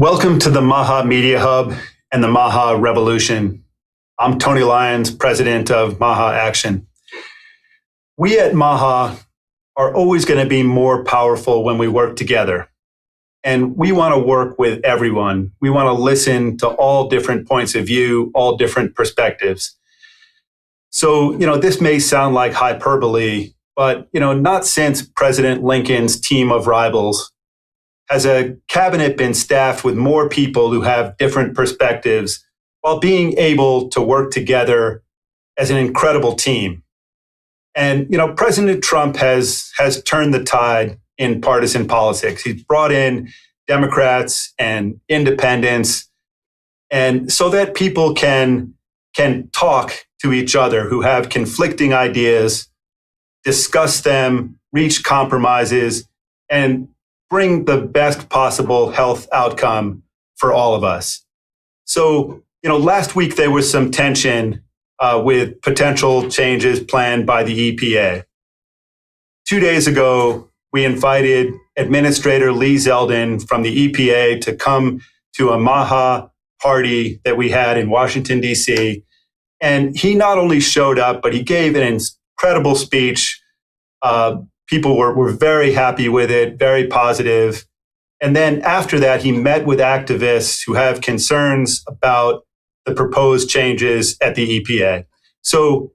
Welcome to the MAHA Media Hub and the MAHA Revolution. I'm Tony Lyons, president of MAHA Action. We at MAHA are always going to be more powerful when we work together. And we want to work with everyone. We want to listen to all different points of view, all different perspectives. So, this may sound like hyperbole, but, not since President Lincoln's team of rivals has a cabinet been staffed with more people who have different perspectives while being able to work together as an incredible team. And, President Trump has turned the tide in partisan politics. He's brought in Democrats and independents, and so that people can talk to each other who have conflicting ideas, discuss them, reach compromises, and bring the best possible health outcome for all of us. So, last week there was some tension with potential changes planned by the EPA. 2 days ago, we invited Administrator Lee Zeldin from the EPA to come to a MAHA party that we had in Washington, D.C. And he not only showed up, but he gave an incredible speech. People were very happy with it, very positive. And then after that, he met with activists who have concerns about the proposed changes at the EPA. So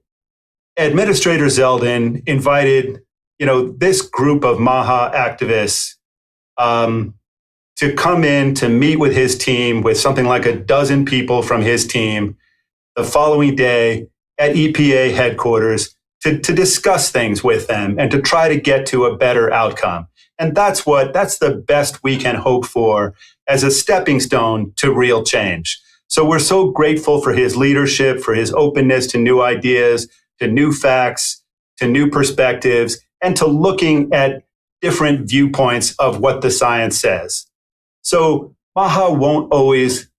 Administrator Zeldin invited, this group of MAHA activists to come in to meet with his team, with something like a dozen people from his team, the following day at EPA headquarters to discuss things with them and to try to get to a better outcome. And that's the best we can hope for as a stepping stone to real change. So we're so grateful for his leadership, for his openness to new ideas, to new facts, to new perspectives, and to looking at different viewpoints of what the science says. So MAHA won't always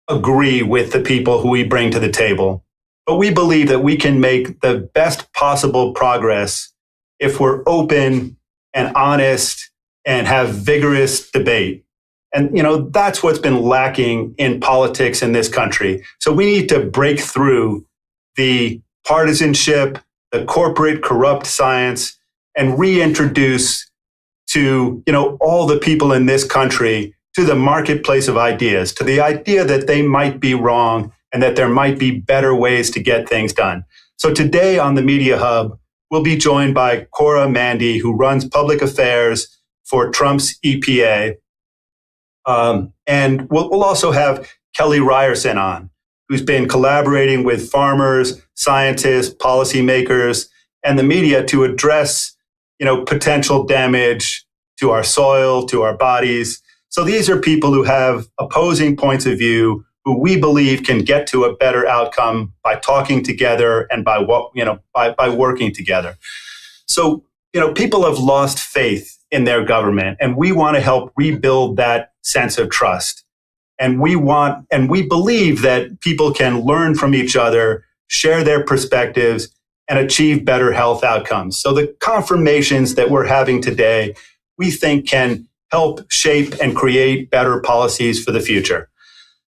agree with the people who we bring to the table, but we believe that we can make the best possible progress if we're open and honest and have vigorous debate. And, that's what's been lacking in politics in this country. So we need to break through the partisanship, the corporate corrupt science, and reintroduce to, all the people in this country to the marketplace of ideas, to the idea that they might be wrong and that there might be better ways to get things done. So today on the Media Hub, we'll be joined by Cora, Mandy, who runs public affairs for Trump's EPA. And we'll also have Kelly Ryerson on, who's been collaborating with farmers, scientists, policymakers, and the media to address, potential damage to our soil, to our bodies. So these are people who have opposing points of view, who we believe can get to a better outcome by talking together and by working together. So, people have lost faith in their government, and we want to help rebuild that sense of trust. And we believe that people can learn from each other, share their perspectives, and achieve better health outcomes. So the confirmations that we're having today, we think can help shape and create better policies for the future.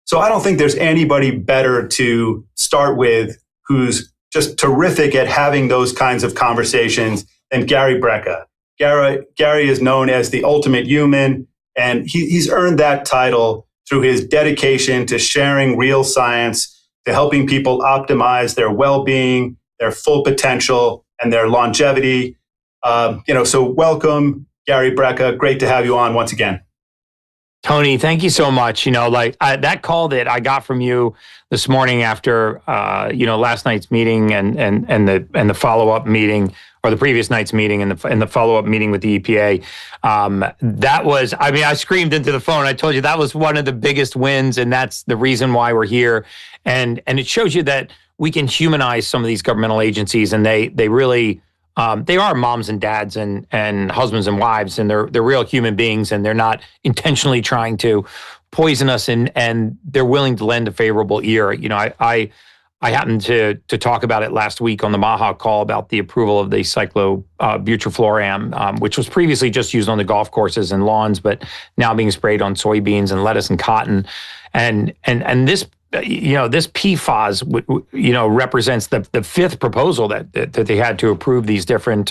So I don't think there's anybody better to start with who's just terrific at having those kinds of conversations than Gary Brecka. Gary is known as the ultimate human, and he's earned that title through his dedication to sharing real science, to helping people optimize their well-being, their full potential, and their longevity. So welcome, Gary Brecka. Great to have you on once again. Tony, thank you so much. That call that I got from you this morning after, last night's meeting and the follow-up meeting, or the previous night's meeting and the follow-up meeting with the EPA. That was, I screamed into the phone. I told you that was one of the biggest wins, and that's the reason why we're here. And it shows you that we can humanize some of these governmental agencies, and they really, they are moms and dads and husbands and wives, and they're real human beings, and they're not intentionally trying to poison us, and they're willing to lend a favorable ear. I happened to talk about it last week on the MAHA call about the approval of the cyclobutyfluoram, which was previously just used on the golf courses and lawns, but now being sprayed on soybeans and lettuce and cotton. And this, this PFAS, represents the fifth proposal that they had to approve these different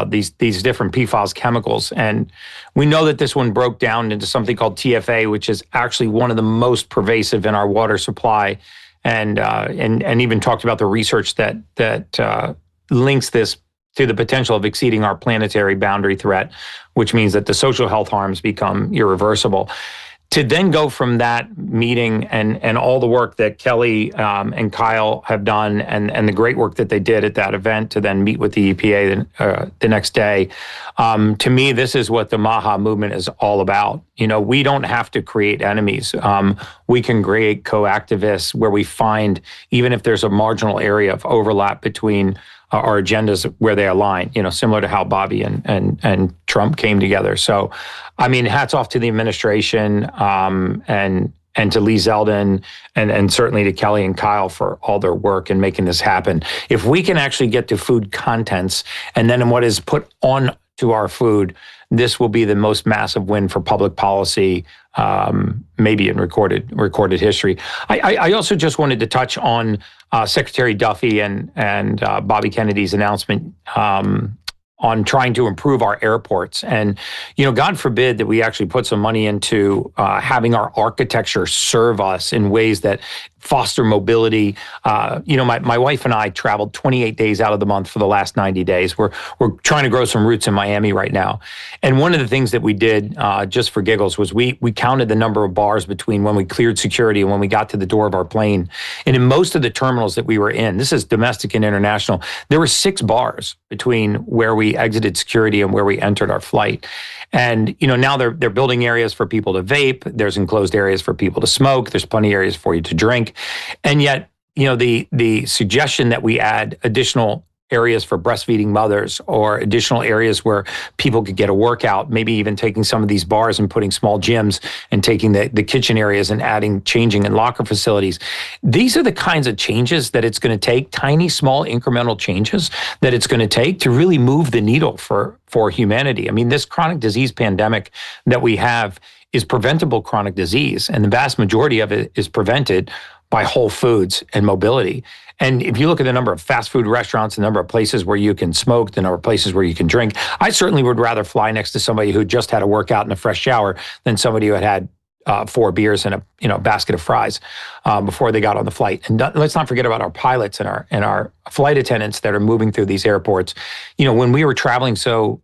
these different PFAS chemicals. And we know that this one broke down into something called TFA, which is actually one of the most pervasive in our water supply. And even talked about the research that links this to the potential of exceeding our planetary boundary threat, which means that the social health harms become irreversible. To then go from that meeting and all the work that Kelly and Kyle have done and the great work that they did at that event to then meet with the EPA the next day, to me, this is what the MAHA movement is all about. We don't have to create enemies. We can create co-activists where we find, even if there's a marginal area of overlap between our agendas where they align, similar to how Bobby and Trump came together. So, hats off to the administration and to Lee Zeldin and certainly to Kelly and Kyle for all their work in making this happen. If we can actually get to food contents and then what is put on to our food, this will be the most massive win for public policy, maybe in recorded history. I also just wanted to touch on Secretary Duffy and Bobby Kennedy's announcement on trying to improve our airports. And, God forbid that we actually put some money into having our architecture serve us in ways that foster mobility. My wife and I traveled 28 days out of the month for the last 90 days. We're trying to grow some roots in Miami right now. And one of the things that we did just for giggles was we counted the number of bars between when we cleared security and when we got to the door of our plane. And in most of the terminals that we were in, this is domestic and international, there were 6 bars between where we exited security and where we entered our flight. And, now they're building areas for people to vape. There's enclosed areas for people to smoke. There's plenty of areas for you to drink. And yet, the suggestion that we add additional areas for breastfeeding mothers or additional areas where people could get a workout, maybe even taking some of these bars and putting small gyms and taking the kitchen areas and adding changing and locker facilities. These are the kinds of changes that it's going to take, tiny, small, incremental changes that it's going to take to really move the needle for humanity. This chronic disease pandemic that we have is preventable chronic disease, and the vast majority of it is prevented by whole foods and mobility. And if you look at the number of fast food restaurants, the number of places where you can smoke, the number of places where you can drink, I certainly would rather fly next to somebody who just had a workout and a fresh shower than somebody who had 4 beers and a basket of fries before they got on the flight. And let's not forget about our pilots and our flight attendants that are moving through these airports. When we were traveling so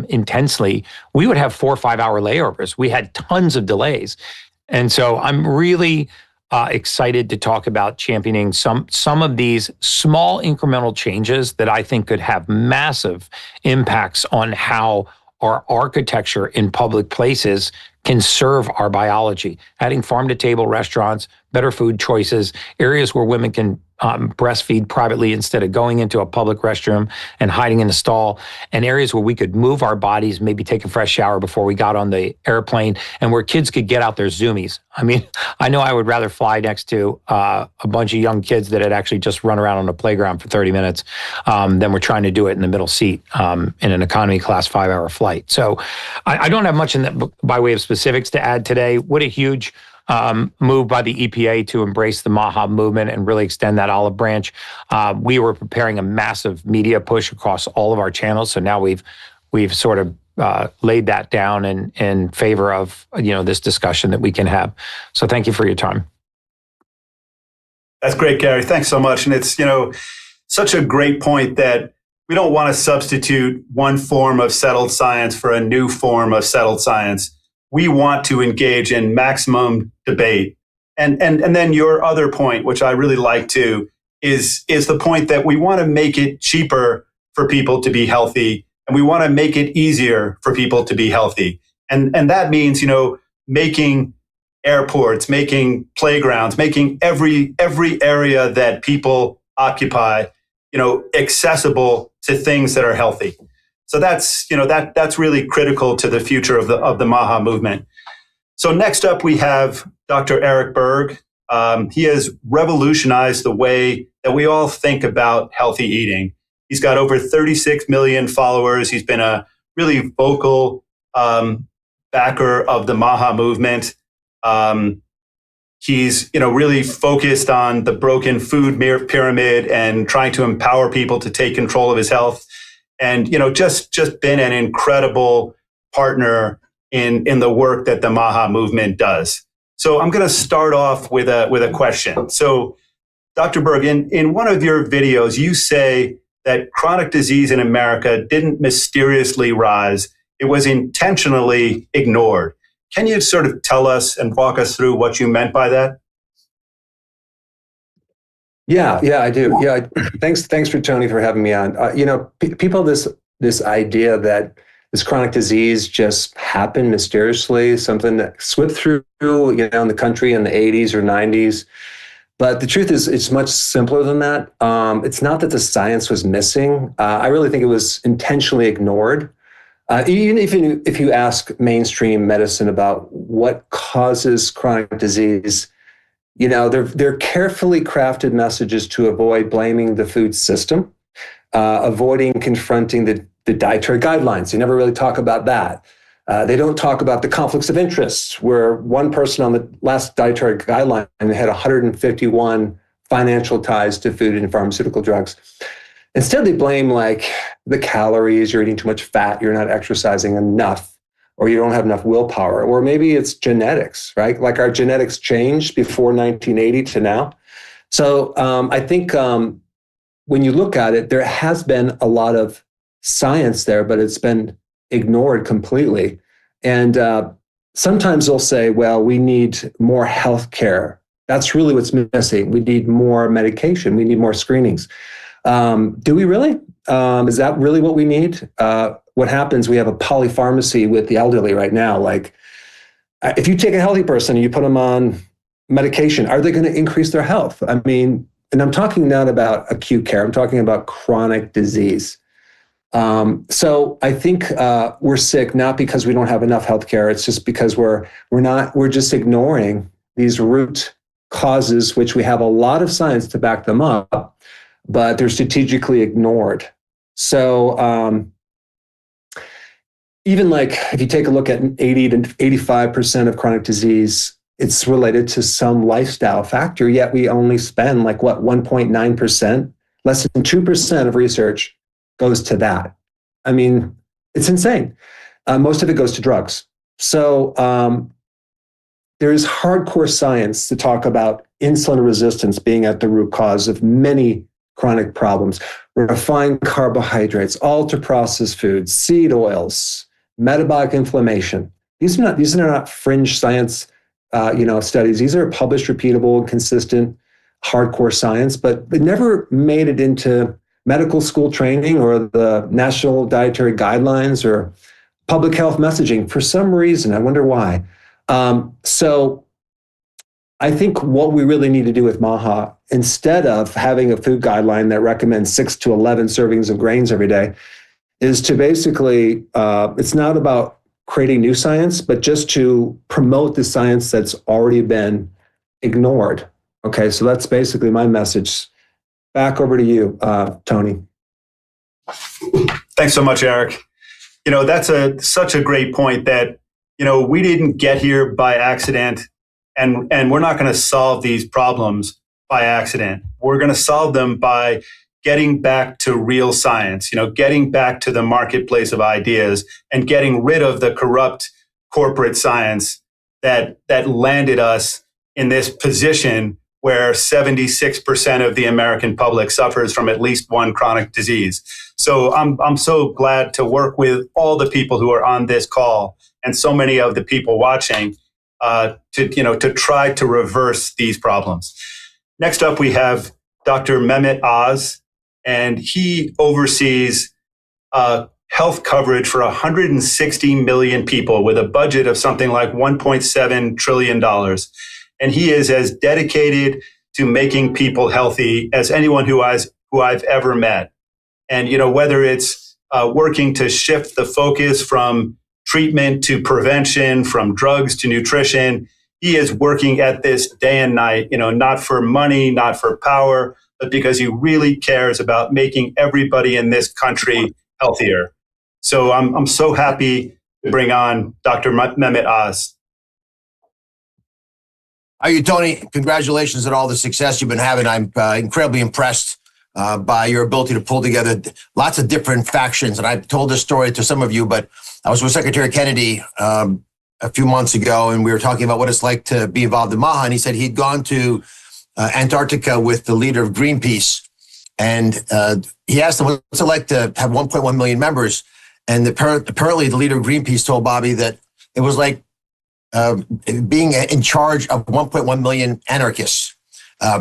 intensely, we would have 4 or 5 hour layovers. We had tons of delays. And so I'm really excited to talk about championing some of these small incremental changes that I think could have massive impacts on how our architecture in public places can serve our biology. Adding farm-to-table restaurants, better food choices, areas where women can breastfeed privately instead of going into a public restroom and hiding in a stall, and areas where we could move our bodies, maybe take a fresh shower before we got on the airplane, and where kids could get out their Zoomies. I know I would rather fly next to a bunch of young kids that had actually just run around on a playground for 30 minutes than we're trying to do it in the middle seat in an economy class 5-hour flight. So I don't have much in that by way of specifics to add today. What a huge move by the EPA to embrace the MAHA movement and really extend that olive branch. We were preparing a massive media push across all of our channels. So now we've sort of laid that down in favor of this discussion that we can have. So thank you for your time. That's great, Gary. Thanks so much. And it's such a great point that we don't want to substitute one form of settled science for a new form of settled science. We want to engage in maximum debate. And then your other point, which I really like too, is the point that we want to make it cheaper for people to be healthy, and we want to make it easier for people to be healthy. And that means, making airports, making playgrounds, making every area that people occupy, accessible to things that are healthy. So that's really critical to the future of the MAHA movement. So next up, we have Dr. Eric Berg. He has revolutionized the way that we all think about healthy eating. He's got over 36 million followers. He's been a really vocal backer of the MAHA movement. He's really focused on the broken food pyramid and trying to empower people to take control of his health. And just been an incredible partner in the work that the MAHA movement does. So I'm going to start off with a question. So, Dr. Berg, in one of your videos, you say that chronic disease in America didn't mysteriously rise; it was intentionally ignored. Can you sort of tell us and walk us through what you meant by that? Yeah, I do. Yeah, thanks for Tony for having me on. People have this idea that this chronic disease just happened mysteriously, something that swept through, in the country in the 80s or 90s. But the truth is, it's much simpler than that. It's not that the science was missing. I really think it was intentionally ignored. Even if you ask mainstream medicine about what causes chronic disease, they're carefully crafted messages to avoid blaming the food system, avoiding confronting the dietary guidelines. They never really talk about that. They don't talk about the conflicts of interest, where one person on the last dietary guideline had 151 financial ties to food and pharmaceutical drugs. Instead, they blame the calories, you're eating too much fat, you're not exercising enough, or you don't have enough willpower, or maybe it's genetics, right? Like our genetics changed before 1980 to now. So I think when you look at it, there has been a lot of science there, but it's been ignored completely. And sometimes they'll say, well, we need more healthcare. That's really what's missing. We need more medication. We need more screenings. Do we really? Is that really what we need? What happens, we have a polypharmacy with the elderly right now. If you take a healthy person and you put them on medication, are they going to increase their health? I mean, and I'm talking not about acute care, I'm talking about chronic disease. So I think we're sick not because we don't have enough healthcare. It's just because we're just ignoring these root causes, which we have a lot of science to back them up, but they're strategically ignored. So even if you take a look at 80 to 85% of chronic disease, it's related to some lifestyle factor, yet we only spend 1.9%, less than 2% of research goes to that. I mean, it's insane. Most of it goes to drugs. So there is hardcore science to talk about insulin resistance being at the root cause of many chronic problems. Refined carbohydrates, ultra-processed foods, seed oils, metabolic inflammation. These are not fringe science studies. These are published, repeatable, and consistent hardcore science, but it never made it into medical school training or the national dietary guidelines or public health messaging for some reason. I wonder why. So I think what we really need to do with MAHA, instead of having a food guideline that recommends 6 to 11 servings of grains every day, is to basically, it's not about creating new science, but just to promote the science that's already been ignored. Okay, so that's basically my message. Back over to you, Tony. Thanks so much, Eric. That's such a great point that, we didn't get here by accident, and we're not going to solve these problems by accident. We're going to solve them by getting back to real science, getting back to the marketplace of ideas and getting rid of the corrupt corporate science that landed us in this position where 76% of the American public suffers from at least one chronic disease. So I'm so glad to work with all the people who are on this call and so many of the people watching to try to reverse these problems. Next up, we have Dr. Mehmet, and he oversees health coverage for 160 million people with a budget of something like $1.7 trillion. And he is as dedicated to making people healthy as anyone who I've ever met. And, whether it's working to shift the focus from treatment to prevention, from drugs to nutrition, he is working at this day and night, not for money, not for power, but because he really cares about making everybody in this country healthier. So I'm so happy to bring on Dr. Mehmet Oz. How are you, Tony? Congratulations on all the success you've been having. I'm incredibly impressed by your ability to pull together lots of different factions. And I've told this story to some of you, but I was with Secretary Kennedy a few months ago, and we were talking about what it's like to be involved in MAHA. And he said he'd gone to Antarctica with the leader of Greenpeace. And he asked him, what's it like to have 1.1 million members? And apparently the leader of Greenpeace told Bobby that it was like being in charge of 1.1 million anarchists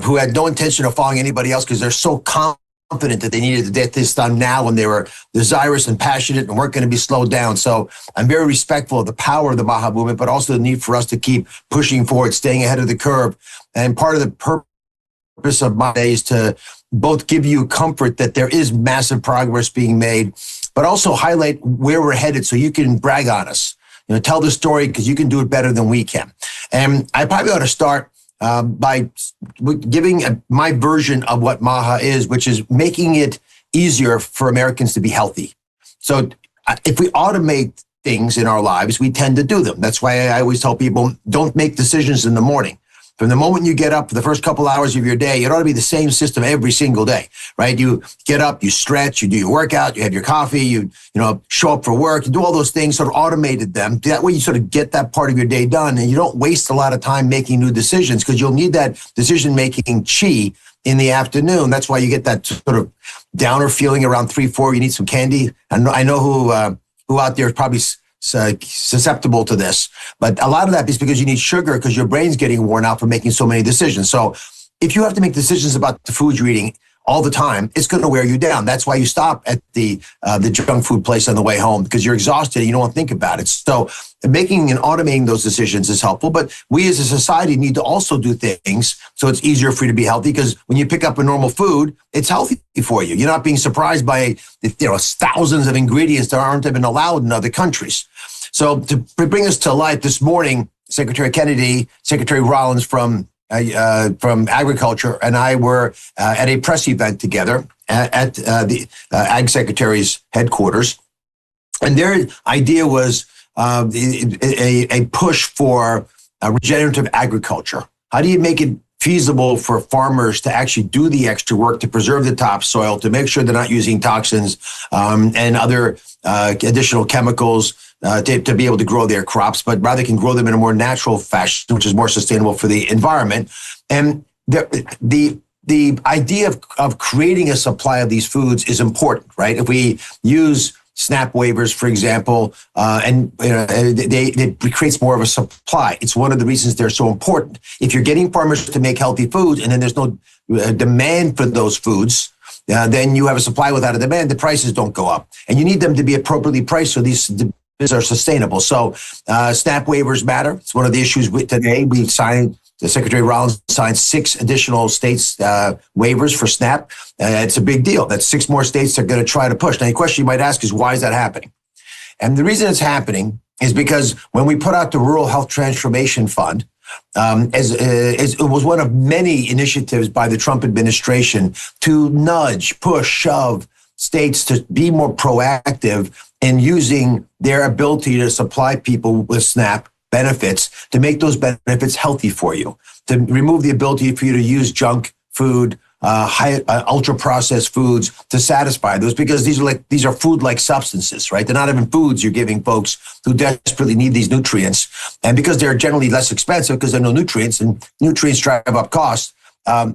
who had no intention of following anybody else because they're so confident that they needed to get this done now, when they were desirous and passionate and weren't going to be slowed down. So I'm very respectful of the power of the MAHA movement, but also the need for us to keep pushing forward, staying ahead of the curve. And part of the purpose of MAHA is to both give you comfort that there is massive progress being made, but also highlight where we're headed so you can brag on us. Tell the story because you can do it better than we can. And I probably ought to start by giving my version of what MAHA is, which is making it easier for Americans to be healthy. So if we automate things in our lives, we tend to do them. That's why I always tell people, don't make decisions in the morning. From the moment you get up, for the first couple hours of your day, it ought to be the same system every single day, right? You get up, you stretch, you do your workout, you have your coffee, you show up for work, you do all those things, sort of automated them. That way you sort of get that part of your day done, and you don't waste a lot of time making new decisions, because you'll need that decision-making chi in the afternoon. That's why you get that sort of downer feeling around 3-4. You need some candy. I know who out there is probably susceptible to this, but a lot of that is because you need sugar because your brain's getting worn out from making so many decisions. So if you have to make decisions about the food you're eating all the time, it's going to wear you down. That's why you stop at the junk food place on the way home, because you're exhausted and you don't want to think about it. So making and automating those decisions is helpful, but we as a society need to also do things so it's easier for you to be healthy, because when you pick up a normal food, it's healthy for you. You're not being surprised by thousands of ingredients that aren't even allowed in other countries. So to bring us to life this morning, Secretary Kennedy, Secretary Ryerson from Agriculture, and I were at a press event together at the Ag Secretary's headquarters. And their idea was a push for regenerative agriculture. How do you make it feasible for farmers to actually do the extra work to preserve the topsoil, to make sure they're not using toxins and other additional chemicals to be able to grow their crops, but rather can grow them in a more natural fashion, which is more sustainable for the environment. And the idea of creating a supply of these foods is important, right? If we use SNAP waivers, for example, it creates more of a supply. It's one of the reasons they're so important. If you're getting farmers to make healthy foods and then there's no demand for those foods, then you have a supply without a demand, the prices don't go up. And you need them to be appropriately priced so these are sustainable. So SNAP waivers matter. It's one of the issues today. We signed, the Secretary Ryerson signed 6 additional states waivers for SNAP. It's a big deal. That's 6 more states that are going to try to push. Now, the question you might ask is, why is that happening? And the reason it's happening is because when we put out the Rural Health Transformation Fund, it was one of many initiatives by the Trump administration to nudge, push, shove states to be more proactive in using their ability to supply people with SNAP benefits, to make those benefits healthy for you, to remove the ability for you to use junk food, ultra processed foods to satisfy those, because these are food-like substances, right? They're not even foods you're giving folks who desperately need these nutrients. And because they're generally less expensive because there are no nutrients, and nutrients drive up costs,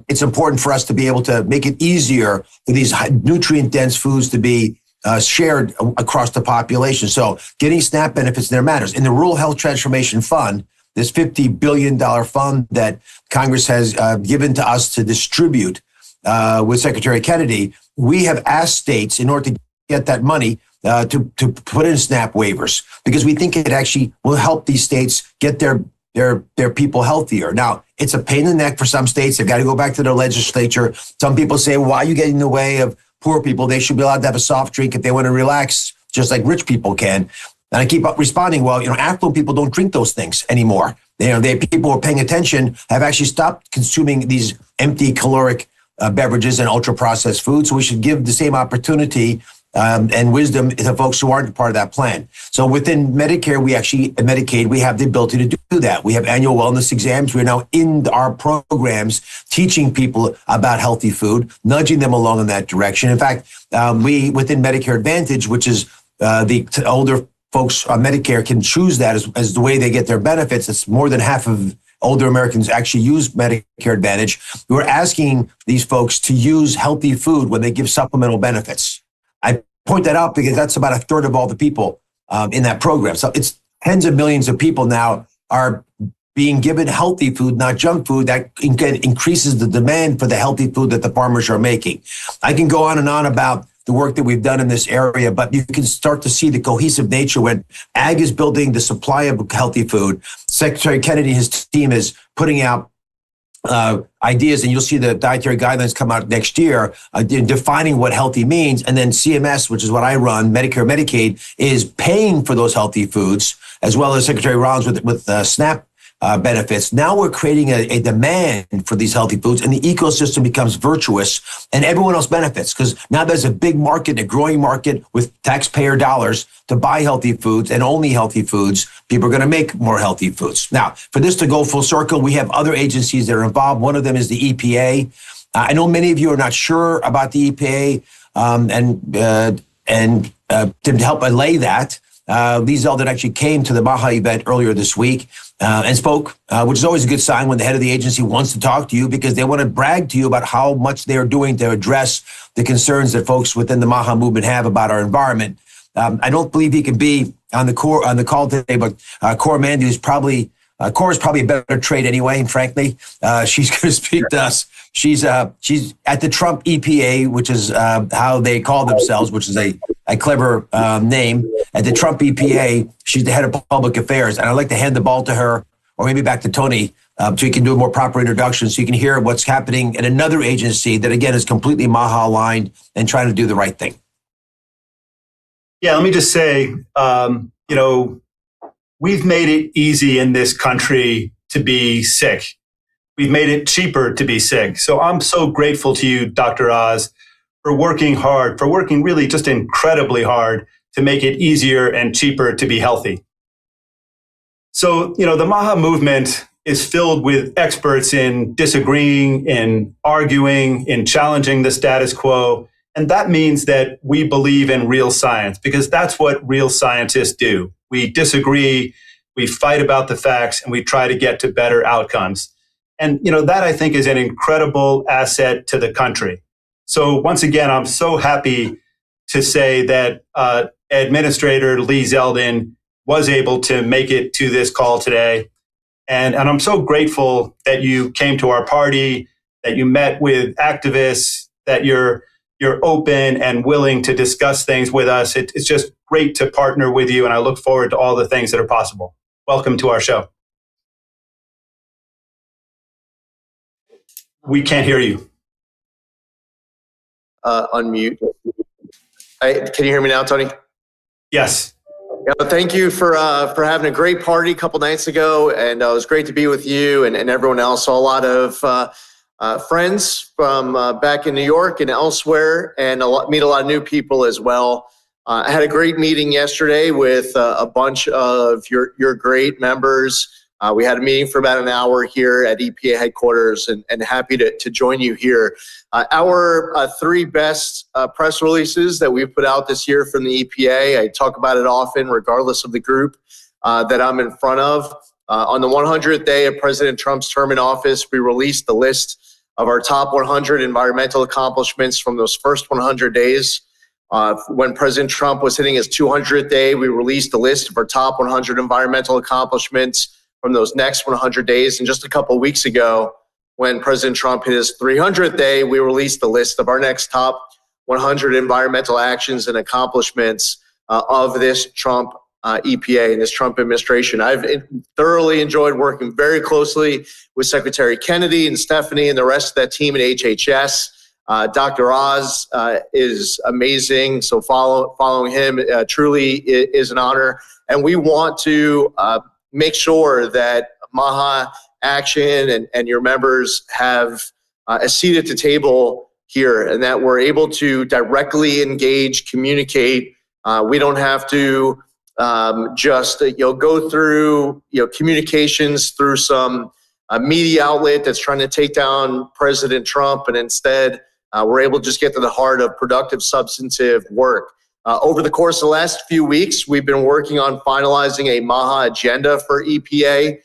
it's important for us to be able to make it easier for these nutrient-dense foods to be shared across the population. So getting SNAP benefits there matters. In the Rural Health Transformation Fund, this $50 billion fund that Congress has given to us to distribute with Secretary Kennedy, we have asked states, in order to get that money, to put in SNAP waivers, because we think it actually will help these states get their people healthier. Now, it's a pain in the neck for some states. They've got to go back to their legislature. Some people say, why are you getting in the way of poor people? They should be allowed to have a soft drink if they want to relax, just like rich people can. And I keep responding, well, affluent people don't drink those things anymore. People who are paying attention have actually stopped consuming these empty caloric beverages and ultra processed foods. So we should give the same opportunity and wisdom to folks who aren't part of that plan. So within Medicare, Medicaid, we have the ability to do that. We have annual wellness exams. We're now in our programs teaching people about healthy food, nudging them along in that direction. In fact, we within Medicare Advantage, which is the older folks on Medicare can choose that as the way they get their benefits. It's more than half of older Americans actually use Medicare Advantage. We're asking these folks to use healthy food when they give supplemental benefits. I point that out because that's about a third of all the people in that program. So it's tens of millions of people now are being given healthy food, not junk food. That increases the demand for the healthy food that the farmers are making. I can go on and on about the work that we've done in this area, but you can start to see the cohesive nature when ag is building the supply of healthy food. Secretary Kennedy and his team is putting out ideas, and you'll see the dietary guidelines come out next year, defining what healthy means. And then CMS, which is what I run, Medicare, Medicaid, is paying for those healthy foods, as well as Secretary Rollins with SNAP benefits. Now we're creating a demand for these healthy foods, and the ecosystem becomes virtuous, and everyone else benefits because now there's a big market, a growing market with taxpayer dollars to buy healthy foods, and only healthy foods. People are going to make more healthy foods. Now, for this to go full circle, we have other agencies that are involved. One of them is the EPA. I know many of you are not sure about the EPA, and to help allay that, Lee Zeldin actually came to the MAHA event earlier this week and spoke, which is always a good sign when the head of the agency wants to talk to you because they want to brag to you about how much they are doing to address the concerns that folks within the MAHA movement have about our environment. I don't believe he can be on the call today, but Cora Mandy is probably Cora's probably a better trade anyway. And frankly, she's going to speak to us. She's at the Trump EPA, which is how they call themselves, which is a clever name. At the Trump EPA, she's the head of public affairs. And I'd like to hand the ball to her, or maybe back to Tony, so you can do a more proper introduction, so you can hear what's happening at another agency that, again, is completely MAHA aligned and trying to do the right thing. Yeah, let me just say, we've made it easy in this country to be sick. We've made it cheaper to be sick. So I'm so grateful to you, Dr. Oz, for working hard, for working really just incredibly hard to make it easier and cheaper to be healthy. So, the MAHA movement is filled with experts in disagreeing, in arguing, in challenging the status quo. And that means that we believe in real science, because that's what real scientists do. We disagree, we fight about the facts, and we try to get to better outcomes. And, that I think is an incredible asset to the country. So once again, I'm so happy to say that Administrator Lee Zeldin was able to make it to this call today. And I'm so grateful that you came to our party, that you met with activists, that you're open and willing to discuss things with us. It's just great to partner with you, and I look forward to all the things that are possible. Welcome to our show. We can't hear you. Unmute. Can you hear me now, Tony? Yes. Yeah, thank you for having a great party a couple nights ago, and it was great to be with you and everyone else. Saw a lot of friends from back in New York and elsewhere, and meet a lot of new people as well. I had a great meeting yesterday with a bunch of your great members. We had a meeting for about an hour here at EPA headquarters, and happy to join you here. Our three best press releases that we've put out this year from the EPA, I talk about it often regardless of the group that I'm in front of. On the 100th day of President Trump's term in office, we released the list of our top 100 environmental accomplishments from those first 100 days. When President Trump was hitting his 200th day, we released the list of our top 100 environmental accomplishments from those next 100 days. And just a couple of weeks ago, when President Trump hit his 300th day, we released the list of our next top 100 environmental actions and accomplishments of this Trump EPA and this Trump administration. I've thoroughly enjoyed working very closely with Secretary Kennedy and Stephanie and the rest of that team at HHS. Dr. Oz is amazing, so following him truly is an honor. and we want to make sure that MAHA Action and your members have a seat at the table here, and that we're able to directly engage, communicate. We don't have to just go through communications through some media outlet that's trying to take down President Trump, and instead we're able to just get to the heart of productive, substantive work. Over the course of the last few weeks, we've been working on finalizing a MAHA agenda for EPA.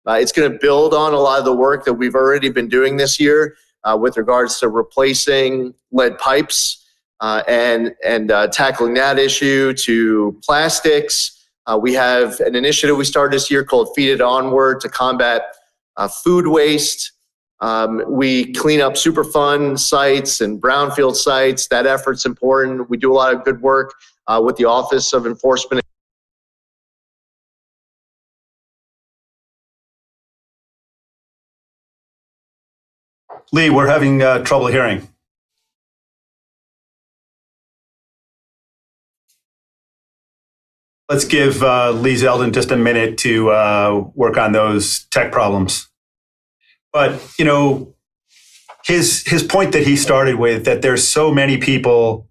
It's going to build on a lot of the work that we've already been doing this year with regards to replacing lead pipes and tackling that issue, to plastics. We have an initiative we started this year called Feed It Onward to combat food waste. We clean up Superfund sites and brownfield sites. That effort's important. We do a lot of good work with the Office of Enforcement. Lee, we're having trouble hearing. Let's give Lee Zeldin just a minute to work on those tech problems. But, his point that he started with, that there's so many people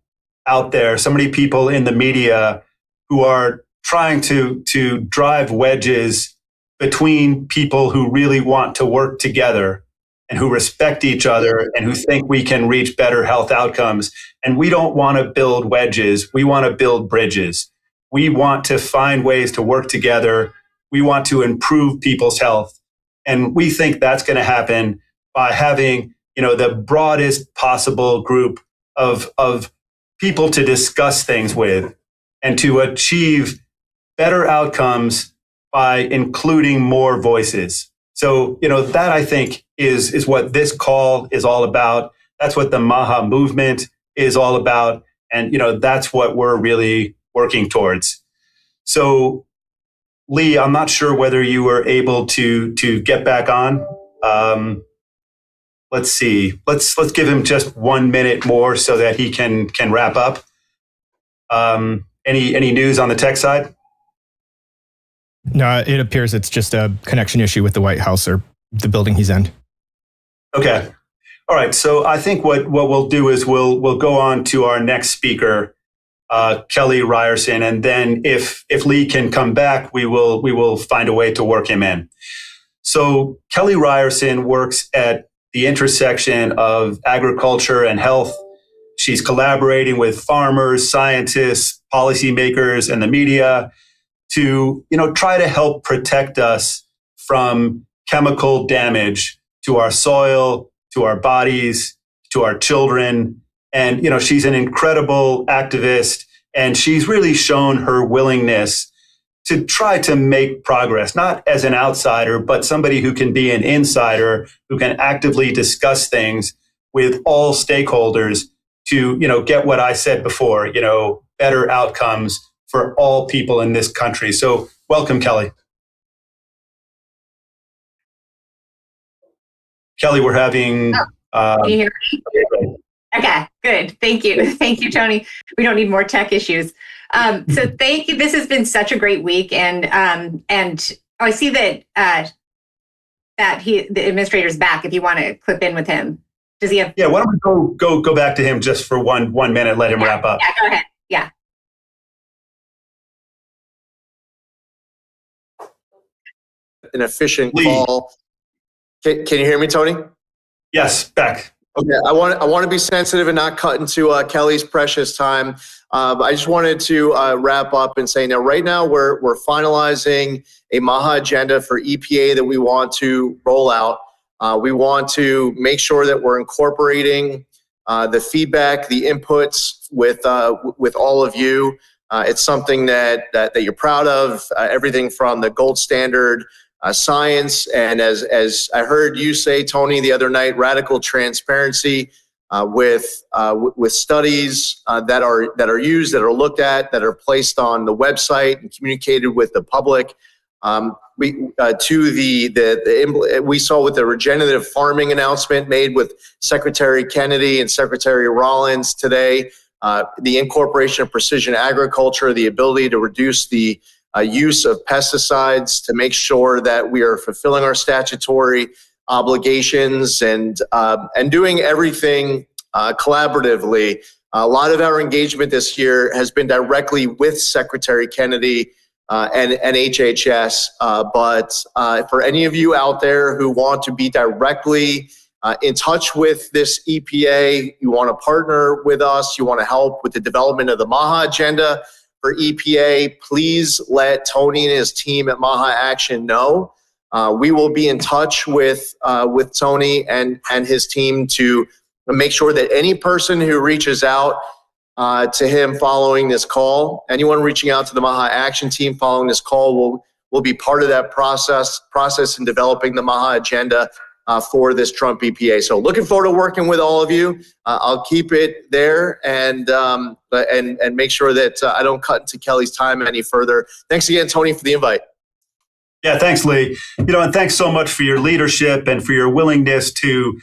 out there, so many people in the media who are trying to drive wedges between people who really want to work together and who respect each other and who think we can reach better health outcomes. And we don't want to build wedges. We want to build bridges. We want to find ways to work together. We want to improve people's health. And we think that's going to happen by having, the broadest possible group of people to discuss things with and to achieve better outcomes by including more voices. So, that I think is what this call is all about. That's what the MAHA movement is all about. And, that's what we're really working towards. So, Lee, I'm not sure whether you were able to get back on. Let's see. Let's give him just 1 minute more so that he can wrap up. Any news on the tech side? No, it appears it's just a connection issue with the White House or the building he's in. Okay. All right. So I think what we'll do is we'll go on to our next speaker, Kelly Ryerson, and then if Lee can come back, we will find a way to work him in. So Kelly Ryerson works at the intersection of agriculture and health. She's collaborating with farmers, scientists, policymakers, and the media to try to help protect us from chemical damage to our soil, to our bodies, to our children. And she's an incredible activist, and she's really shown her willingness to try to make progress, not as an outsider, but somebody who can be an insider, who can actively discuss things with all stakeholders to get what I said before, better outcomes for all people in this country. So welcome, Kelly. Kelly, we're having... Can you hear me? Okay, good. Thank you. Thank you, Tony. We don't need more tech issues. So thank you. This has been such a great week. And I see that the administrator's back if you want to clip in with him. Does he have... Yeah, why don't we go back to him just for one minute, let him wrap up. Yeah, go ahead. Yeah. An efficient call. Can you hear me, Tony? Yes, back. Okay, I want to be sensitive and not cut into Kelly's precious time. I just wanted to wrap up and say, right now we're finalizing a MAHA agenda for EPA that we want to roll out. We want to make sure that we're incorporating the feedback, the inputs with all of you. It's something that you're proud of. Everything from the gold standard science, and as I heard you say, Tony, the other night, radical transparency with studies that are used, that are looked at, that are placed on the website and communicated with the public. We saw with the regenerative farming announcement made with Secretary Kennedy and Secretary Rollins today, the incorporation of precision agriculture, the ability to reduce the use of pesticides to make sure that we are fulfilling our statutory obligations and doing everything collaboratively. A lot of our engagement this year has been directly with Secretary Kennedy and HHS. But for any of you out there who want to be directly in touch with this EPA, you want to partner with us, you want to help with the development of the MAHA agenda for EPA, please let Tony and his team at MAHA Action know. We will be in touch with Tony and his team to make sure that any person who reaches out to him following this call, anyone reaching out to the MAHA Action team following this call will be part of that process in developing the MAHA agenda for this Trump EPA. So looking forward to working with all of you. I'll keep it there and make sure that I don't cut into Kelly's time any further. Thanks again, Tony, for the invite. Yeah, thanks, Lee. And thanks so much for your leadership and for your willingness to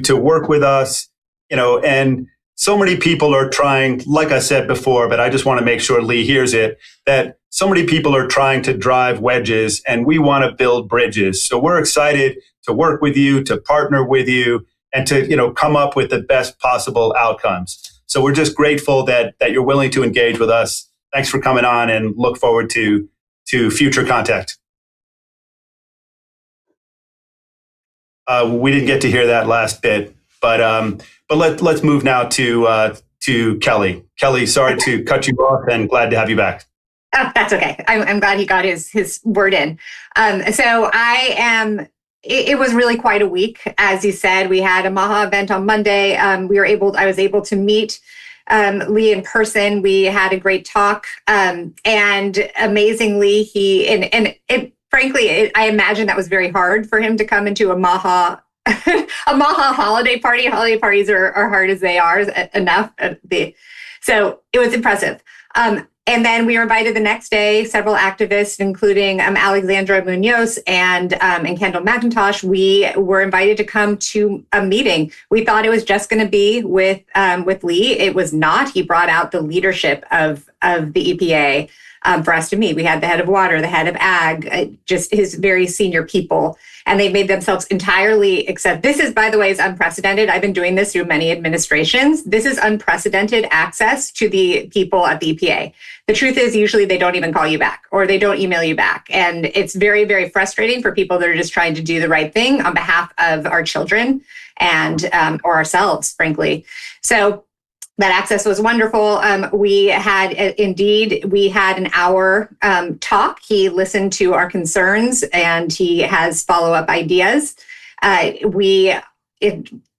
work with us. And so many people are trying, like I said before, but I just want to make sure Lee hears it, that so many people are trying to drive wedges and we want to build bridges. So we're excited to work with you, to partner with you, and to come up with the best possible outcomes. So we're just grateful that you're willing to engage with us. Thanks for coming on, and look forward to future contact. We didn't get to hear that last bit, but let's move now to Kelly. Kelly, sorry to cut you off, and glad to have you back. Oh, that's okay. I'm glad he got his word in. So it was really quite a week. As you said, we had a MAHA event on Monday. I was able to meet Lee in person. We had a great talk. And amazingly, frankly, I imagine that was very hard for him to come into a MAHA holiday party. Holiday parties are hard as they are enough. So it was impressive. And then we were invited the next day, several activists, including Alexandra Munoz and Kendall McIntosh. We were invited to come to a meeting. We thought it was just going to be with Lee. It was not. He brought out the leadership of the EPA for us to meet. We had the head of water, the head of ag, just his very senior people. And they made themselves entirely this is, by the way, is unprecedented. I've been doing this through many administrations. This is unprecedented access to the people at the EPA. The truth is, usually they don't even call you back or they don't email you back. And it's very, very frustrating for people that are just trying to do the right thing on behalf of our children and or ourselves, frankly. So that access was wonderful. We had an hour talk. He listened to our concerns and he has follow-up ideas.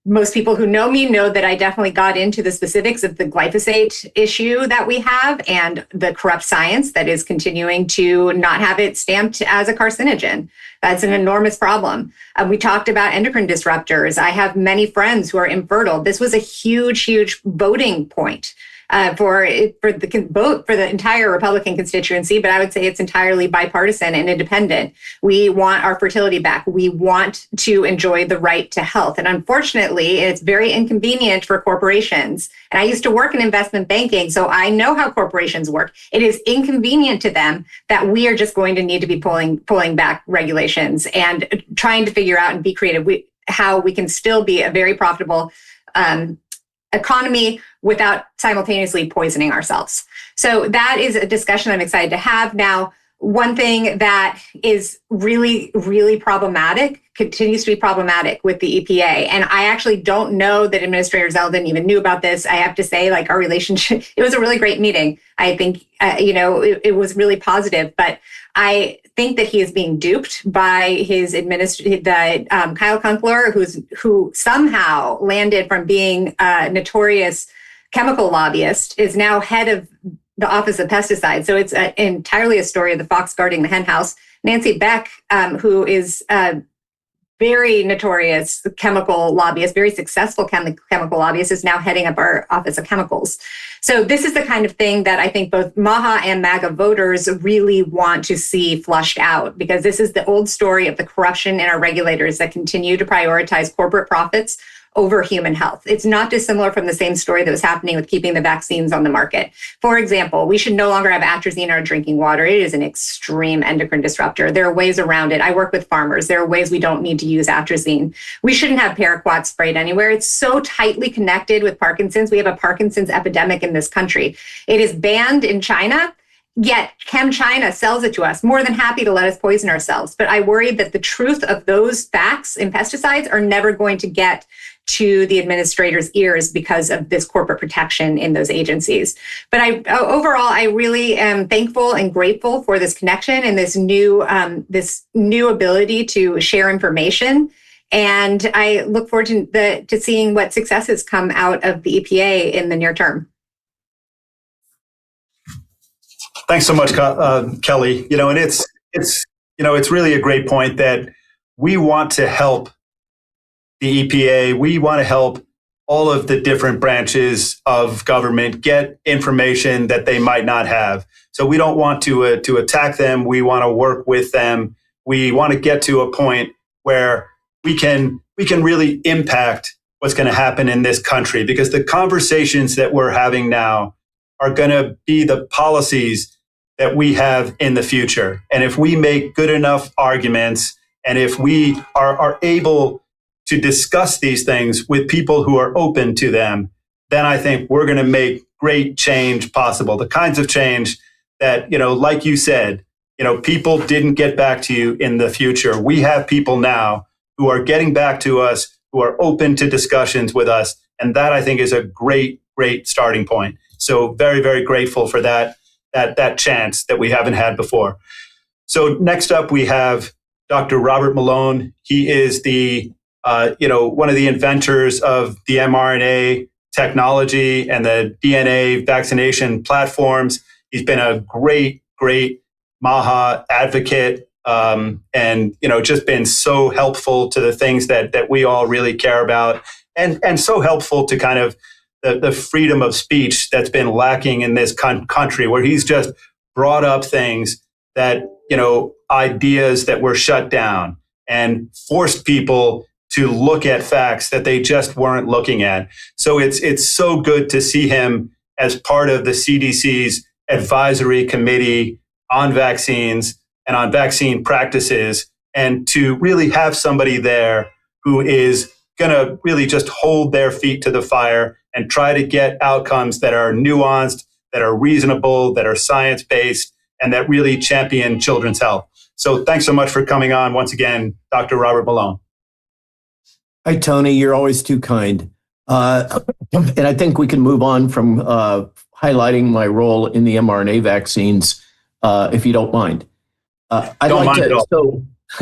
Most people who know me know that I definitely got into the specifics of the glyphosate issue that we have and the corrupt science that is continuing to not have it stamped as a carcinogen. That's an enormous problem. We talked about endocrine disruptors. I have many friends who are infertile. This was a huge, huge voting point for the entire Republican constituency, but I would say it's entirely bipartisan and independent. We want our fertility back. We want to enjoy the right to health. And unfortunately, it's very inconvenient for corporations. And I used to work in investment banking, so I know how corporations work. It is inconvenient to them that we are just going to need to be pulling back regulations and trying to figure out and be creative how we can still be a very profitable economy without simultaneously poisoning ourselves. So that is a discussion I'm excited to have. Now, one thing that is really, really problematic, continues to be problematic with the EPA, and I actually don't know that Administrator Zeldin even knew about this. I have to say, our relationship, it was a really great meeting. I think, it was really positive, but I think that he is being duped by his Kyle Kunstler, who somehow landed from being a notorious chemical lobbyist, is now head of the Office of Pesticides. So it's entirely a story of the fox guarding the hen house. Nancy Beck, who is a very notorious chemical lobbyist, very successful chemical lobbyist, is now heading up our Office of Chemicals. So this is the kind of thing that I think both MAHA and MAGA voters really want to see flushed out, because this is the old story of the corruption in our regulators that continue to prioritize corporate profits over human health. It's not dissimilar from the same story that was happening with keeping the vaccines on the market. For example, we should no longer have atrazine in our drinking water. It is an extreme endocrine disruptor. There are ways around it. I work with farmers. There are ways we don't need to use atrazine. We shouldn't have paraquat sprayed anywhere. It's so tightly connected with Parkinson's. We have a Parkinson's epidemic in this country. It is banned in China. Yet ChemChina sells it to us, more than happy to let us poison ourselves. But I worry that the truth of those facts in pesticides are never going to get to the administrators' ears because of this corporate protection in those agencies. But overall, I really am thankful and grateful for this connection and this new ability to share information. And I look forward to seeing what successes come out of the EPA in the near term. Thanks so much, Kelly. And it's really a great point that we want to help the EPA. We want to help all of the different branches of government get information that they might not have. So we don't want to attack them. We want to work with them. We want to get to a point where we can really impact what's going to happen in this country, because the conversations that we're having now are going to be the policies that we have in the future. And if we make good enough arguments, and if we are able to discuss these things with people who are open to them, then I think we're going to make great change possible. The kinds of change that, like you said, people didn't get back to you in the future. We have people now who are getting back to us, who are open to discussions with us. And that, I think, is a great, great starting point. So very, very grateful for that chance that we haven't had before. So next up, we have Dr. Robert Malone. He is the one of the inventors of the mRNA technology and the DNA vaccination platforms. He's been a great, great MAHA advocate, and just been so helpful to the things that we all really care about, and so helpful to kind of the freedom of speech that's been lacking in this country, where he's just brought up things that, ideas that were shut down and forced people to look at facts that they just weren't looking at. So it's so good to see him as part of the CDC's advisory committee on vaccines and on vaccine practices, and to really have somebody there who is going to really just hold their feet to the fire and try to get outcomes that are nuanced, that are reasonable, that are science-based, and that really champion children's health. So thanks so much for coming on once again, Dr. Robert Malone. Hi, Tony. You're always too kind. And I think we can move on from highlighting my role in the mRNA vaccines, if you don't mind. Don't mind at all.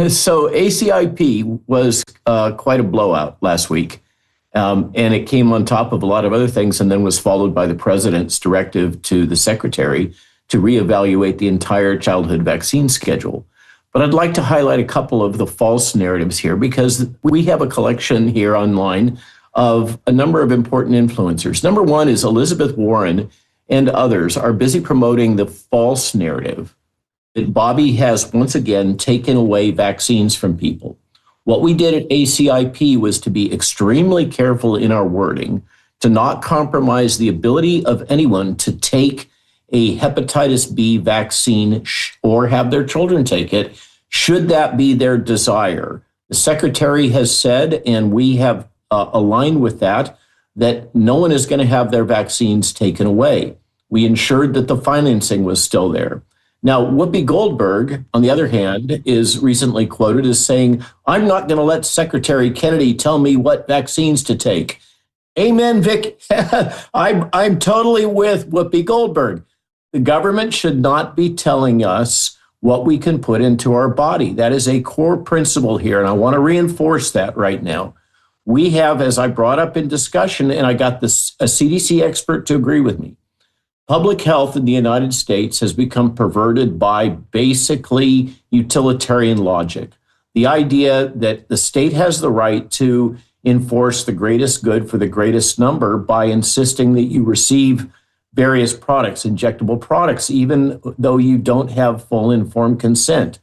So ACIP was quite a blowout last week. And it came on top of a lot of other things, and then was followed by the president's directive to the secretary to reevaluate the entire childhood vaccine schedule. But I'd like to highlight a couple of the false narratives here, because we have a collection here online of a number of important influencers. Number one is Elizabeth Warren and others are busy promoting the false narrative that Bobby has once again taken away vaccines from people. What we did at ACIP was to be extremely careful in our wording, to not compromise the ability of anyone to take a hepatitis B vaccine or have their children take it, should that be their desire. The secretary has said, and we have aligned with that no one is going to have their vaccines taken away. We ensured that the financing was still there. Now, Whoopi Goldberg, on the other hand, is recently quoted as saying, "I'm not going to let Secretary Kennedy tell me what vaccines to take." Amen, Vic. I'm totally with Whoopi Goldberg. The government should not be telling us what we can put into our body. That is a core principle here, and I want to reinforce that right now. We have, as I brought up in discussion, and I got a CDC expert to agree with me, public health in the United States has become perverted by basically utilitarian logic. The idea that the state has the right to enforce the greatest good for the greatest number by insisting that you receive various products, injectable products, even though you don't have full informed consent.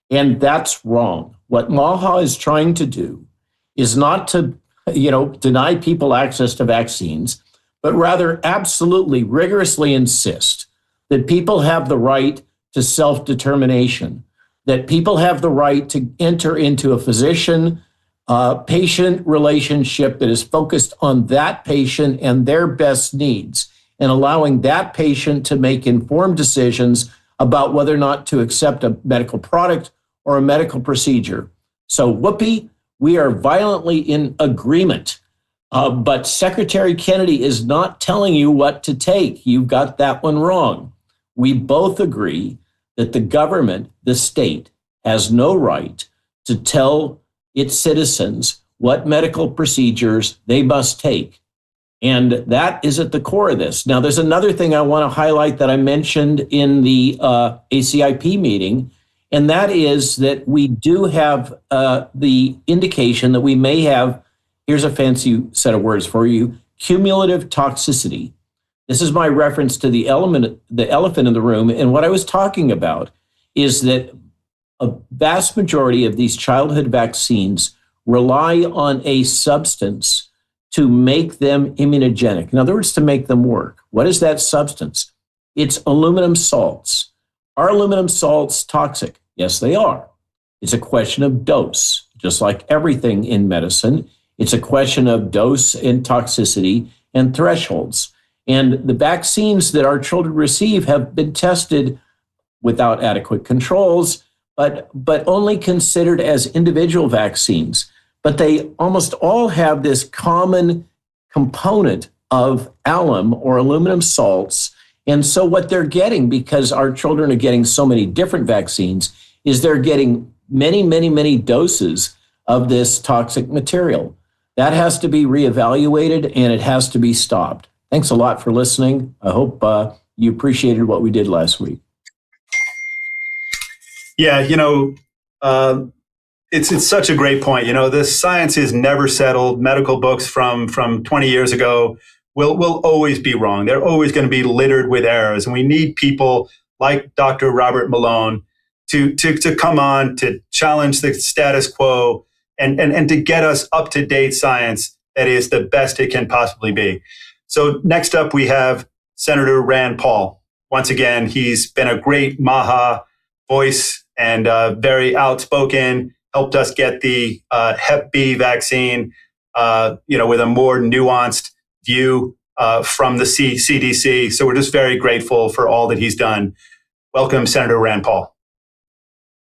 And that's wrong. What MAHA is trying to do is not to deny people access to vaccines, but rather absolutely rigorously insist that people have the right to self-determination, that people have the right to enter into a physician-patient relationship that is focused on that patient and their best needs, and allowing that patient to make informed decisions about whether or not to accept a medical product or a medical procedure. So, whoopee, we are violently in agreement. But Secretary Kennedy is not telling you what to take. You got that one wrong. We both agree that the government, the state, has no right to tell its citizens what medical procedures they must take. And that is at the core of this. Now, there's another thing I want to highlight that I mentioned in the ACIP meeting, and that is that we do have the indication that we may have, here's a fancy set of words for you, cumulative toxicity. This is my reference to the elephant in the room. And what I was talking about is that a vast majority of these childhood vaccines rely on a substance to make them immunogenic. In other words, to make them work. What is that substance? It's aluminum salts. Are aluminum salts toxic? Yes, they are. It's a question of dose, just like everything in medicine. It's a question of dose and toxicity and thresholds. And the vaccines that our children receive have been tested without adequate controls, but only considered as individual vaccines. But they almost all have this common component of alum or aluminum salts. And so what they're getting, because our children are getting so many different vaccines, is they're getting many, many, many doses of this toxic material. That has to be reevaluated and it has to be stopped. Thanks a lot for listening. I hope you appreciated what we did last week. Yeah, it's such a great point. This science is never settled. Medical books from 20 years ago will always be wrong. They're always going to be littered with errors. And we need people like Dr. Robert Malone to come on to challenge the status quo and to get us up-to-date science that is the best it can possibly be. So next up, we have Senator Rand Paul. Once again, he's been a great MAHA voice and very outspoken, helped us get the Hep B vaccine, with a more nuanced view from the CDC. So we're just very grateful for all that he's done. Welcome, Senator Rand Paul.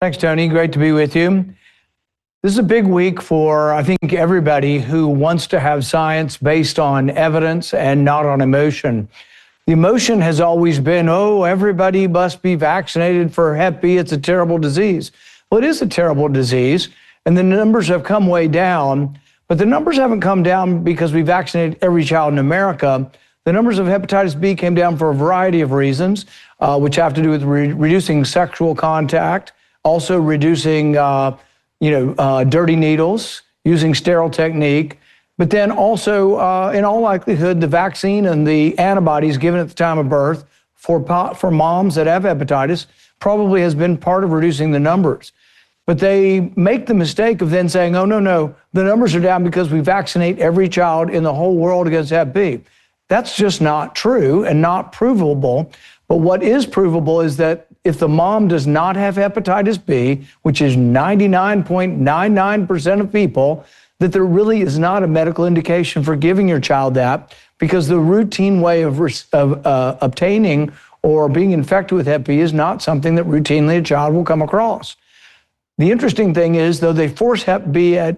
Thanks, Tony. Great to be with you. This is a big week for, I think, everybody who wants to have science based on evidence and not on emotion. The emotion has always been, everybody must be vaccinated for Hep B. It's a terrible disease. Well, it is a terrible disease, and the numbers have come way down, but the numbers haven't come down because we vaccinated every child in America. The numbers of hepatitis B came down for a variety of reasons, which have to do with reducing sexual contact, also reducing dirty needles, using sterile technique, but then also, in all likelihood, the vaccine and the antibodies given at the time of birth for moms that have hepatitis probably has been part of reducing the numbers. But they make the mistake of then saying, no, the numbers are down because we vaccinate every child in the whole world against Hep B. That's just not true and not provable. But what is provable is that if the mom does not have hepatitis B, which is 99.99% of people, that there really is not a medical indication for giving your child that, because the routine way of obtaining or being infected with Hep B is not something that routinely a child will come across. The interesting thing is, though they force Hep B as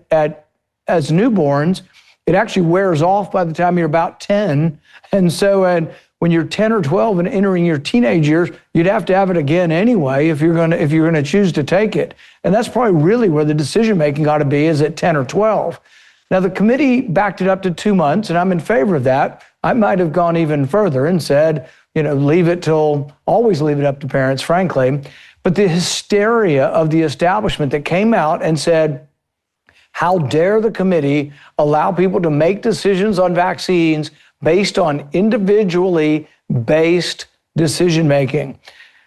newborns, it actually wears off by the time you're about 10. And so when you're 10 or 12 and entering your teenage years, you'd have to have it again anyway if you're gonna choose to take it. And that's probably really where the decision making ought to be, is at 10 or 12. Now the committee backed it up to 2 months, and I'm in favor of that. I might have gone even further and said, always leave it up to parents, frankly. But the hysteria of the establishment that came out and said, how dare the committee allow people to make decisions on vaccines based on individually based decision making.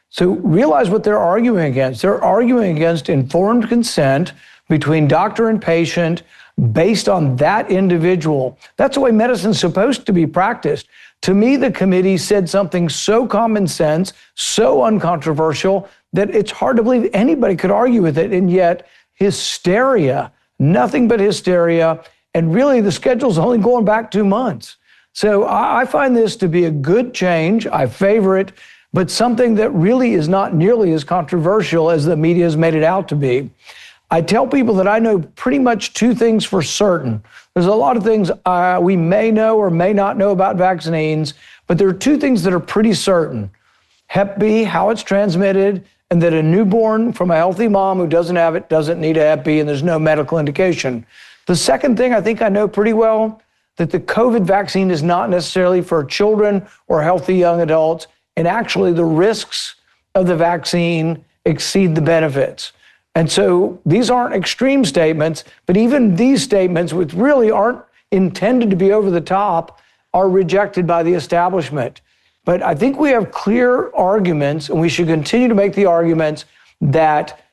So realize what they're arguing against. They're arguing against informed consent between doctor and patient, based on that individual. That's the way medicine's supposed to be practiced. To me, the committee said something so common sense, so uncontroversial, that it's hard to believe anybody could argue with it. And yet, hysteria, nothing but hysteria. And really, the schedule's only going back 2 months. So I find this to be a good change. I favor it, but something that really is not nearly as controversial as the media has made it out to be. I tell people that I know pretty much 2 things for certain. There's a lot of things we may know or may not know about vaccines, but there are 2 things that are pretty certain. Hep B, how it's transmitted, and that a newborn from a healthy mom who doesn't have it doesn't need a Hep B, and there's no medical indication. The second thing I think I know pretty well, that the COVID vaccine is not necessarily for children or healthy young adults, and actually the risks of the vaccine exceed the benefits. And so these aren't extreme statements, but even these statements, which really aren't intended to be over the top, are rejected by the establishment. But I think we have clear arguments, and we should continue to make the arguments that,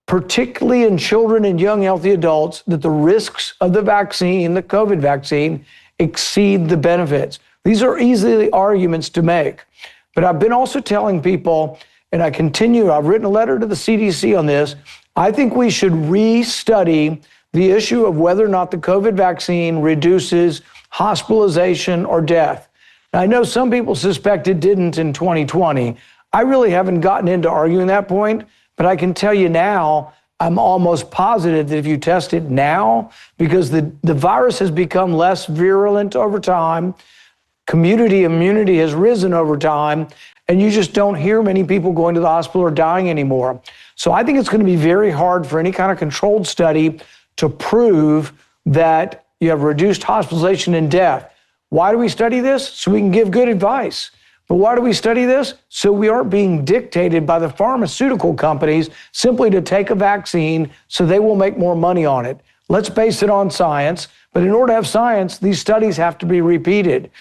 particularly in children and young healthy adults, that the risks of the vaccine, the COVID vaccine, exceed the benefits. These are easily arguments to make. But I've been also telling people, and I continue, I've written a letter to the CDC on this, I think we should re-study the issue of whether or not the COVID vaccine reduces hospitalization or death. Now, I know some people suspect it didn't in 2020. I really haven't gotten into arguing that point, but I can tell you now, I'm almost positive that if you test it now, because the virus has become less virulent over time, community immunity has risen over time, and you just don't hear many people going to the hospital or dying anymore. So I think it's going to be very hard for any kind of controlled study to prove that you have reduced hospitalization and death. Why do we study this? So we can give good advice. But why do we study this? So we aren't being dictated by the pharmaceutical companies simply to take a vaccine so they will make more money on it. Let's base it on science. But in order to have science, these studies have to be repeated.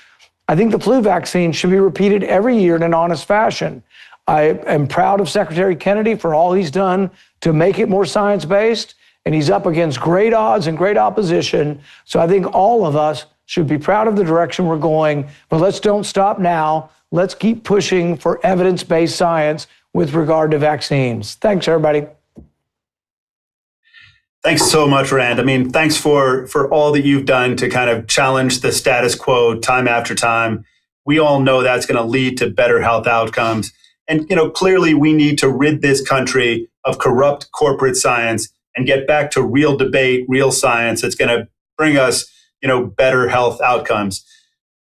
I think the flu vaccine should be repeated every year in an honest fashion. I am proud of Secretary Kennedy for all he's done to make it more science-based, and he's up against great odds and great opposition. So I think all of us should be proud of the direction we're going, but let's don't stop now. Let's keep pushing for evidence-based science with regard to vaccines. Thanks, everybody. Thanks so much, Rand. I mean, thanks for all that you've done to kind of challenge the status quo time after time. We all know that's going to lead to better health outcomes. And, clearly we need to rid this country of corrupt corporate science and get back to real debate, real science that's going to bring us, better health outcomes.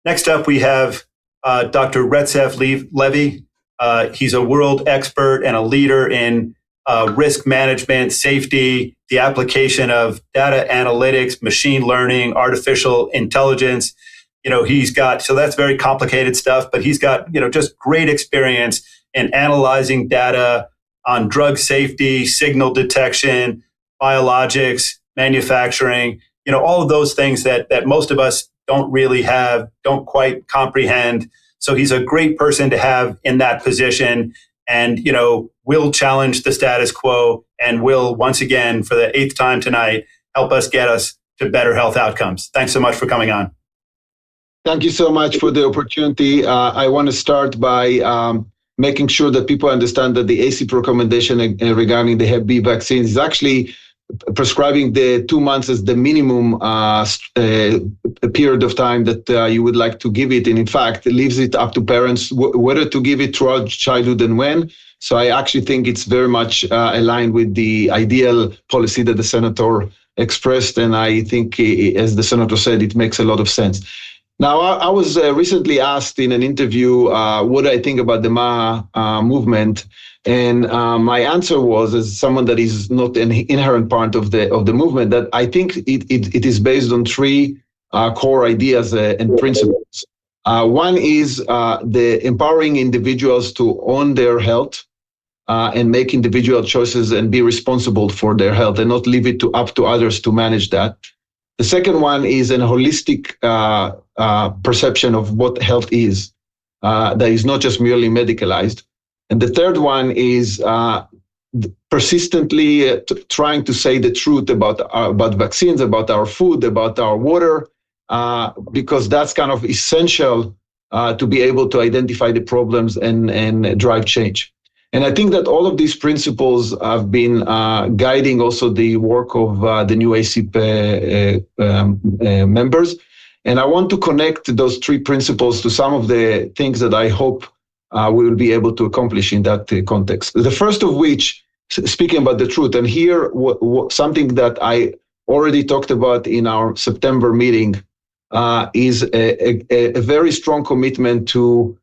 Next up, we have Dr. Retsef Levy. He's a world expert and a leader in risk management, safety, the application of data analytics, machine learning, artificial intelligence. So that's very complicated stuff, but he's got, just great experience in analyzing data on drug safety, signal detection, biologics, manufacturing, all of those things that most of us don't quite comprehend. So he's a great person to have in that position, and, will challenge the status quo and will once again, for the 8th time tonight, help us get us to better health outcomes. Thanks so much for coming on. Thank you so much for the opportunity. I want to start by making sure that people understand that the ACIP recommendation regarding the Hep B vaccine is actually prescribing the 2 months as the minimum period of time that you would like to give it. And in fact, it leaves it up to parents whether to give it throughout childhood and when. So I actually think it's very much aligned with the ideal policy that the senator expressed. And I think, as the senator said, it makes a lot of sense. Now, I was recently asked in an interview what I think about the MAHA movement. And my answer was, as someone that is not an inherent part of the movement, that I think it is based on 3 core ideas and principles. One is the empowering individuals to own their health and make individual choices and be responsible for their health and not leave it up to others to manage that. The second one is an holistic perception of what health is, that is not just merely medicalized. And the third one is persistently trying to say the truth about vaccines, about our food, about our water, because that's kind of essential to be able to identify the problems and drive change. And I think that all of these principles have been guiding also the work of the new ACIP members. And I want to connect those three principles to some of the things that I hope we will be able to accomplish in that context. The first of which, speaking about the truth, and here something that I already talked about in our September meeting is a very strong commitment to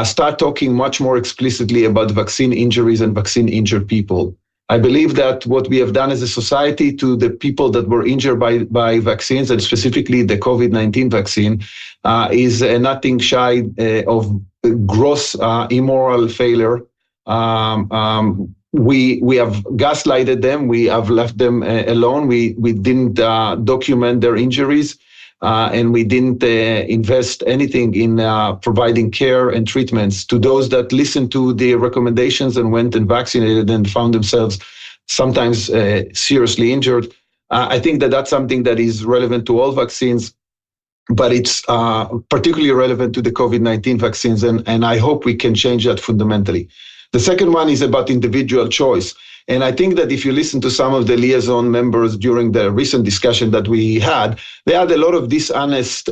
start talking much more explicitly about vaccine injuries and vaccine injured people. I believe that what we have done as a society to the people that were injured by vaccines, and specifically the COVID-19 vaccine, is nothing shy of gross immoral failure. We have gaslighted them. We have left them alone. We didn't document their injuries. And we didn't invest anything in providing care and treatments to those that listened to the recommendations and went and vaccinated and found themselves sometimes seriously injured. I think that that's something that is relevant to all vaccines, but it's particularly relevant to the COVID-19 vaccines, and I hope we can change that fundamentally. The second one is about individual choice. And I think that if you listen to some of the liaison members during the recent discussion that we had, they had a lot of dishonest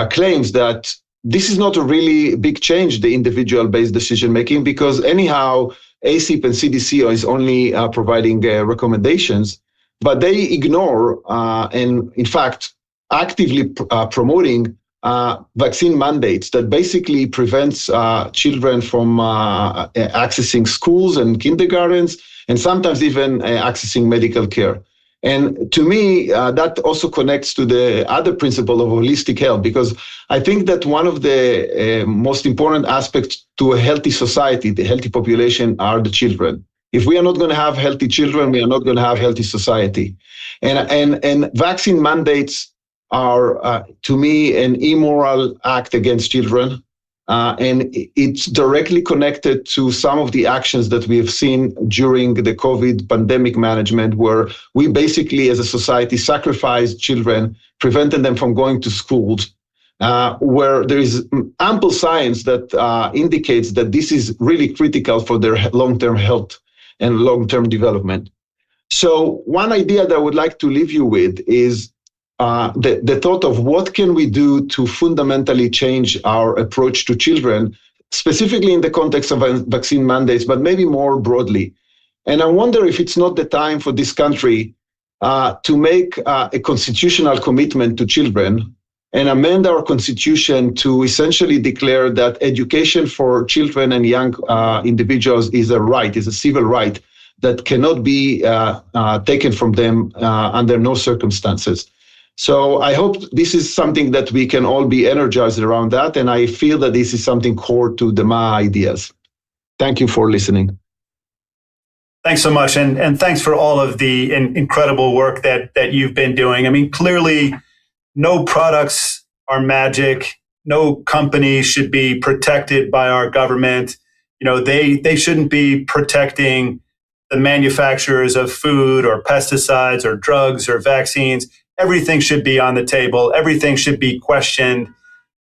claims that this is not a really big change, the individual-based decision-making, because anyhow, ACIP and CDC is only providing recommendations, but they ignore and, in fact, actively promoting vaccine mandates that basically prevents children from accessing schools and kindergartens, and sometimes even accessing medical care. And to me, that also connects to the other principle of holistic health, because I think that one of the most important aspects to a healthy society, the healthy population, are the children. If we are not going to have healthy children, we are not going to have healthy society. And vaccine mandates are, to me, an immoral act against children. And it's directly connected to some of the actions that we have seen during the COVID pandemic management, where we basically, as a society, sacrificed children, prevented them from going to schools, where there is ample science that indicates that this is really critical for their long-term health and long-term development. So one idea that I would like to leave you with is the thought of what can we do to fundamentally change our approach to children, specifically in the context of vaccine mandates, but maybe more broadly. And I wonder if it's not the time for this country to make a constitutional commitment to children and amend our constitution to essentially declare that education for children and young individuals is a right, is a civil right that cannot be taken from them under no circumstances. So I hope this is something that we can all be energized around that. And I feel that this is something core to the MAHA ideas. Thank you for listening. Thanks so much. And thanks for all of the incredible work that you've been doing. I mean, clearly, no products are magic. No company should be protected by our government. You know, they shouldn't be protecting the manufacturers of food or pesticides or drugs or vaccines. Everything should be on the table. Everything should be questioned,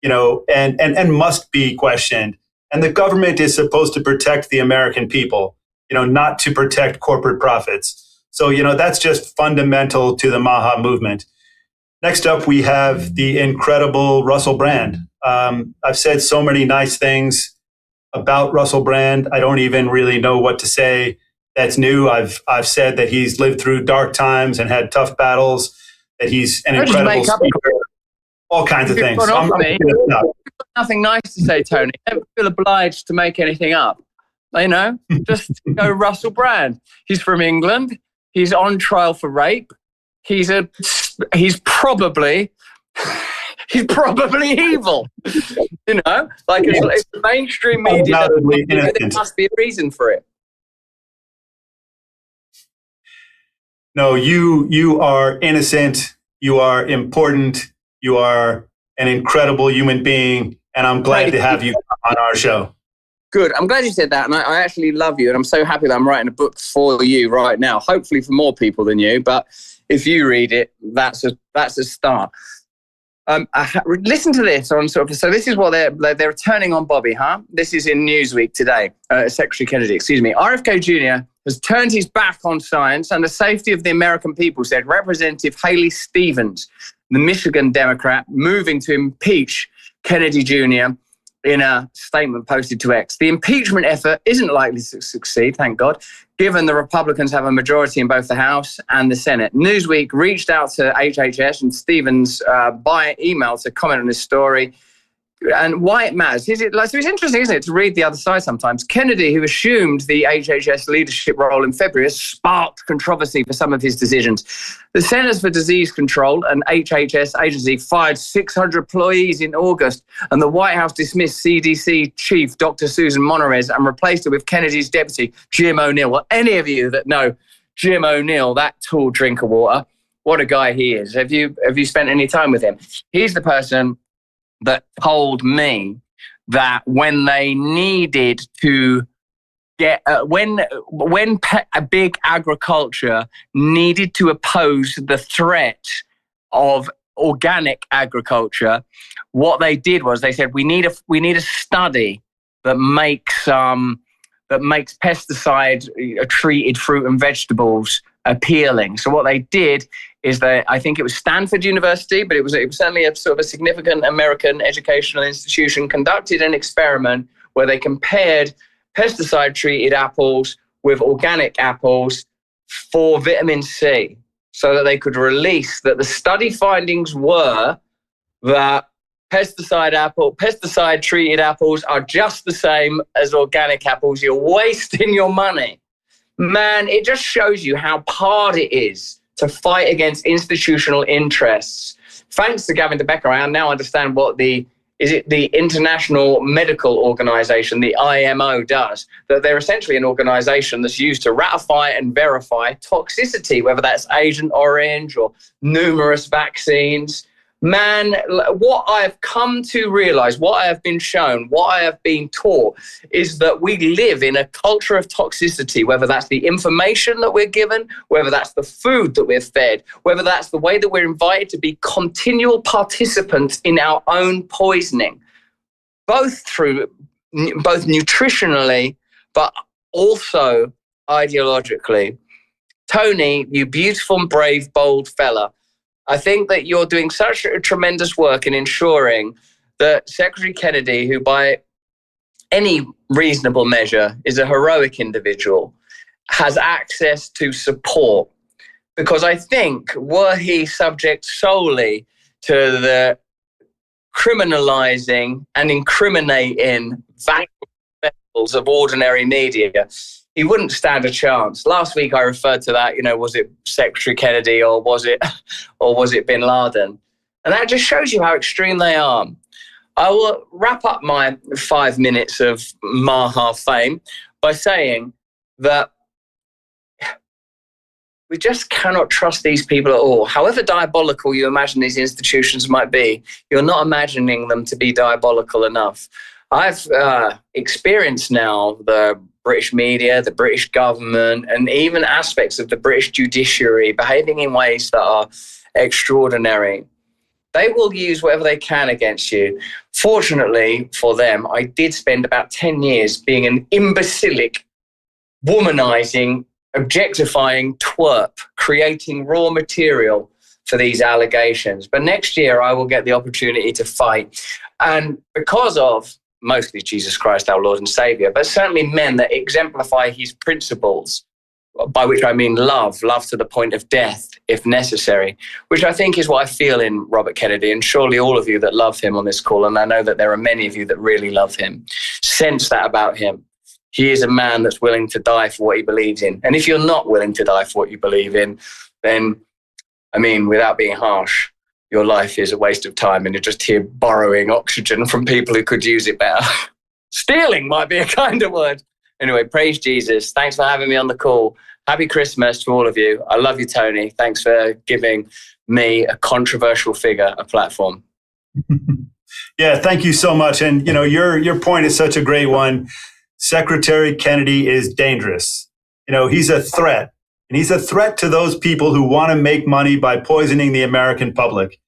you know, and must be questioned. And the government is supposed to protect the American people, you know, not to protect corporate profits. So, you know, that's just fundamental to the MAHA movement. Next up, we have the incredible Russell Brand. I've said so many nice things about Russell Brand. I don't even really know what to say that's new. I've said that he's lived through dark times and had tough battles, that he's an incredible speaker, all kinds of things. Nothing nice to say, Tony. Don't feel obliged to make anything up. You know, just go Russell Brand. He's from England. He's on trial for rape. He's probably evil. You know, like it's the mainstream media. There must be a reason for it. No, you are innocent. You are important. You are an incredible human being, and I'm glad to have you on our show. Good. I'm glad you said that. And I actually love you. And I'm so happy that I'm writing a book for you right now, hopefully for more people than you. But if you read it, that's a start. Listen to this on so this is what they're turning on Bobby, huh? This is in Newsweek today. Secretary Kennedy, excuse me. RFK Jr. has turned his back on science and the safety of the American people, said Representative Haley Stevens, the Michigan Democrat, moving to impeach Kennedy Jr. in a statement posted to X. The impeachment effort isn't likely to succeed, thank God, given the Republicans have a majority in both the House and the Senate. Newsweek reached out to HHS and Stevens by email to comment on this story and why it matters. So it's interesting, isn't it, to read the other side sometimes. Kennedy, who assumed the HHS leadership role in February, has sparked controversy for some of his decisions. The Centers for Disease Control, an HHS agency, fired 600 employees in August, and the White House dismissed CDC chief Dr. Susan Monterez and replaced her with Kennedy's deputy, Jim O'Neill. Well, any of you that know Jim O'Neill, that tall drink of water, what a guy he is. Have you spent any time with him? He's the person that told me that when they needed to get when a big agriculture needed to oppose the threat of organic agriculture, what they did was they said we need a study that makes pesticide treated fruit and vegetables appealing. So what they did is I think it was Stanford University, but it was certainly a sort of a significant American educational institution, conducted an experiment where they compared pesticide-treated apples with organic apples for vitamin C, so that they could release that the study findings were that pesticide-treated apples are just the same as organic apples. You're wasting your money. Man, it just shows you how hard it is to fight against institutional interests. Thanks to Gavin de Becker, I now understand what the International Medical Organization, the IMO, does. That they're essentially an organization that's used to ratify and verify toxicity, whether that's Agent Orange or numerous vaccines. Man, what I have come to realize, what I have been shown, what I have been taught is that we live in a culture of toxicity, whether that's the information that we're given, whether that's the food that we're fed, whether that's the way that we're invited to be continual participants in our own poisoning, both nutritionally, but also ideologically. Tony, you beautiful, brave, bold fella, I think that you're doing such a tremendous work in ensuring that Secretary Kennedy, who by any reasonable measure is a heroic individual, has access to support. Because I think were he subject solely to the criminalizing and incriminating vessels of ordinary media, he wouldn't stand a chance. Last week I referred to that, was it Secretary Kennedy or was it bin Laden? And that just shows you how extreme they are. I will wrap up my 5 minutes of MAHA fame by saying that we just cannot trust these people at all. However diabolical you imagine these institutions might be, you're not imagining them to be diabolical enough. I've experienced now the British media, the British government, and even aspects of the British judiciary behaving in ways that are extraordinary. They will use whatever they can against you. Fortunately for them, I did spend about 10 years being an imbecilic, womanizing, objectifying twerp, creating raw material for these allegations. But next year, I will get the opportunity to fight. And because of mostly Jesus Christ, our Lord and Savior, but certainly men that exemplify his principles, by which I mean love to the point of death, if necessary, which I think is what I feel in Robert Kennedy, and surely all of you that love him on this call, and I know that there are many of you that really love him, sense that about him. He is a man that's willing to die for what he believes in. And if you're not willing to die for what you believe in, then, I mean, without being harsh, your life is a waste of time and you're just here borrowing oxygen from people who could use it better. Stealing might be a kinder word. Anyway, praise Jesus. Thanks for having me on the call. Happy Christmas to all of you. I love you, Tony. Thanks for giving me, a controversial figure, a platform. Yeah, thank you so much. And, your point is such a great one. Secretary Kennedy is dangerous. He's a threat. And he's a threat to those people who want to make money by poisoning the American public.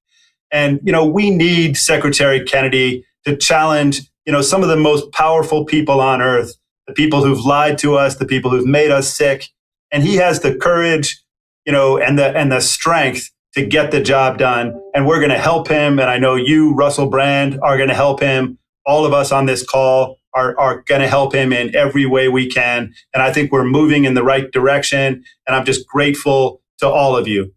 And, we need Secretary Kennedy to challenge, some of the most powerful people on earth, the people who've lied to us, the people who've made us sick. And he has the courage, and the strength to get the job done. And we're going to help him. And I know you, Russell Brand, are going to help him. All of us on this call are going to help him in every way we can. And I think we're moving in the right direction. And I'm just grateful to all of you.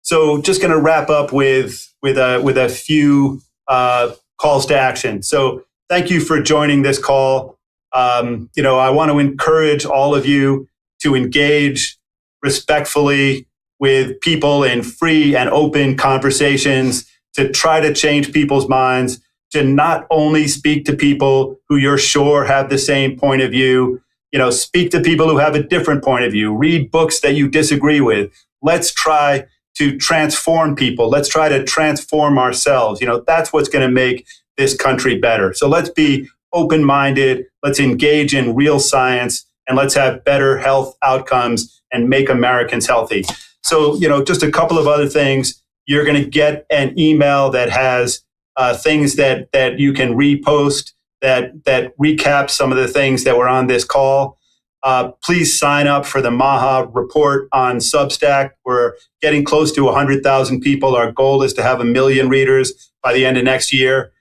So just going to wrap up with a few calls to action. So thank you for joining this call. I want to encourage all of you to engage respectfully with people in free and open conversations, to try to change people's minds, to not only speak to people who you're sure have the same point of view, speak to people who have a different point of view, read books that you disagree with. Let's try to transform people. Let's try to transform ourselves. That's what's going to make this country better. So let's be open-minded. Let's engage in real science, and let's have better health outcomes and make Americans healthy. So, just a couple of other things. You're going to get an email that has things that you can repost that recap some of the things that were on this call. Please sign up for the MAHA report on Substack. We're getting close to 100,000 people. Our goal is to have 1 million readers by the end of next year.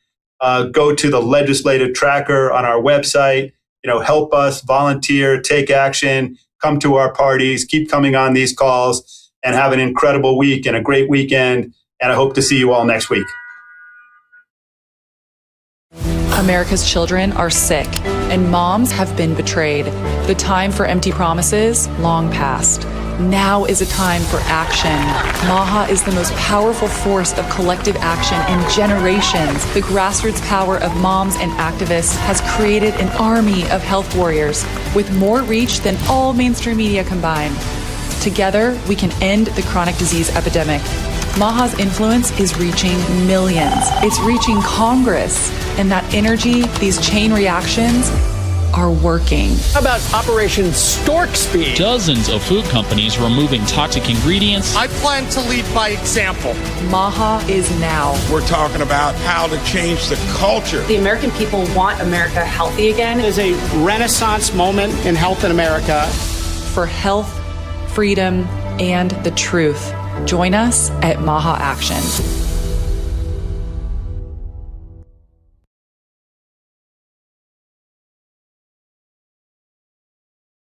Go to the legislative tracker on our website. Help us, volunteer, take action, come to our parties, keep coming on these calls, and have an incredible week and a great weekend. And I hope to see you all next week. America's children are sick, and moms have been betrayed. The time for empty promises, long past. Now is a time for action. MAHA is the most powerful force of collective action in generations. The grassroots power of moms and activists has created an army of health warriors with more reach than all mainstream media combined. Together, we can end the chronic disease epidemic. MAHA's influence is reaching millions. It's reaching Congress. And that energy, these chain reactions, are working. How about Operation Stork Speed? Dozens of food companies removing toxic ingredients. I plan to lead by example. MAHA is now. We're talking about how to change the culture. The American people want America healthy again. It is a renaissance moment in health in America. For health, freedom, and the truth. Join us at MAHA Action.